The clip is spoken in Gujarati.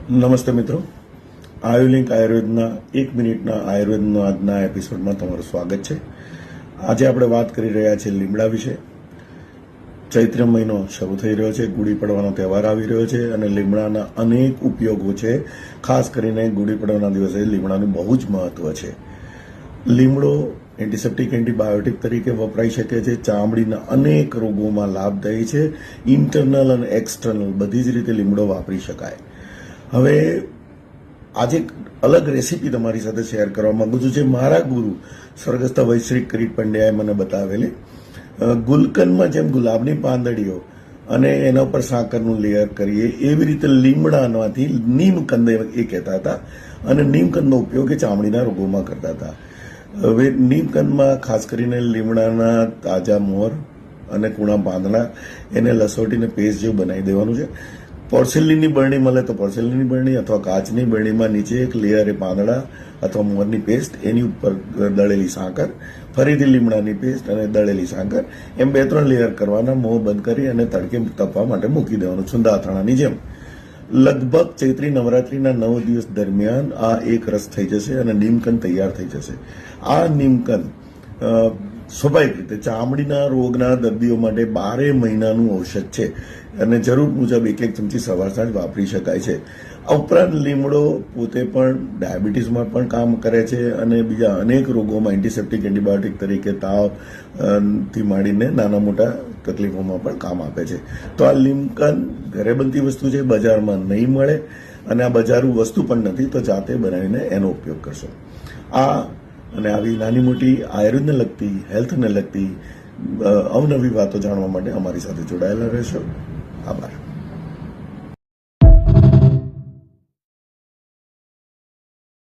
નમસ્તે મિત્રો, આયુલિંક આયુર્વેદના 1 મિનિટના આયુર્વેદના આજના એપિસોડમાં તમારું સ્વાગત છે. આજે આપણે વાત કરી રહ્યા છીએ લીમડા વિશે. ચૈત્ર મહિનો શરૂ થઈ રહ્યો છે, ગુડી પડવાનો તહેવાર આવી રહ્યો છે અને લીમડાના અનેક ઉપયોગો છે. ખાસ કરીને ગુડી પડવાના દિવસે લીમડાનું બહુ જ મહત્વ છે. લીમડો એન્ટિસેપ્ટિક એન્ટીબાયોટિક તરીકે વપરાઈ શકે છે. ચામડીના અનેક રોગોમાં લાભદાયી છે. ઇન્ટરનલ અને એક્સટર્નલ બધી જ રીતે લીમડો વાપરી શકાય. હવે આજે અલગ રેસીપી તમારી સાથે શેર કરવા માંગુ છું. જે મારા ગુરુ સ્વર્ગસ્થ વૈશ્વિક કિરીટ પંડ્યાએ મને બતાવેલી. ગુલકંદમાં જેમ ગુલાબની પાંદડીઓ અને એના ઉપર સાકરનું લેયર કરીએ એવી રીતે લીમડામાંથી નીમકંદ એ કહેતા હતા અને નીમકંદનો ઉપયોગ એ ચામડીના રોગોમાં કરતા હતા. હવે નીમકંદમાં ખાસ કરીને લીમડાના તાજા મોર અને કૂણા પાંદડા એને લસોટીને પેસ્ટ જેવું બનાવી દેવાનું છે. પોર્સેલિનની બરણી મળે તો પોર્સેલિનની બરણી અથવા કાચની બરણીમાં નીચે એક લેયર એ પાંદડા અથવા મોરની પેસ્ટ, એની ઉપર દળેલી સાકર, ફરીથી લીમડાની પેસ્ટ અને દળેલી સાકર, એમ 2-3 લેયર કરવાના. મોં બંધ કરી અને તડકે તપવા માટે મૂકી દેવાનું છુંદા અથાણાની જેમ. લગભગ ચૈત્રી નવરાત્રીના 9 દિવસ દરમિયાન આ એક રસ થઈ જશે અને નીમકંદ તૈયાર થઈ જશે. આ નીમકંદ સ્વાભાવિક રીતે ચામડીના રોગના દર્દીઓ માટે 12 મહિનાનું ઔષધ છે અને જરૂર મુજબ 1 ચમચી સવાર સાંજ વાપરી શકાય છે. આ ઉપરાંત લીમડો પોતે પણ ડાયાબિટીસમાં પણ કામ કરે છે અને બીજા અનેક રોગોમાં એન્ટિસેપ્ટિક એન્ટીબાયોટિક તરીકે તાવથી માંડીને નાના મોટા તકલીફોમાં પણ કામ આપે છે. તો આ લીમકંદ ઘરે બનતી વસ્તુ છે, બજારમાં નહીં મળે અને આ બજારું વસ્તુ પણ નથી, તો જાતે બનાવીને એનો ઉપયોગ કરશો. આ અને આવી નાની મોટી આયુર્વેદને લગતી, હેલ્થને લગતી અવનવી વાતો જાણવા માટે અમારી સાથે જોડાયેલા રહેશો. આભાર.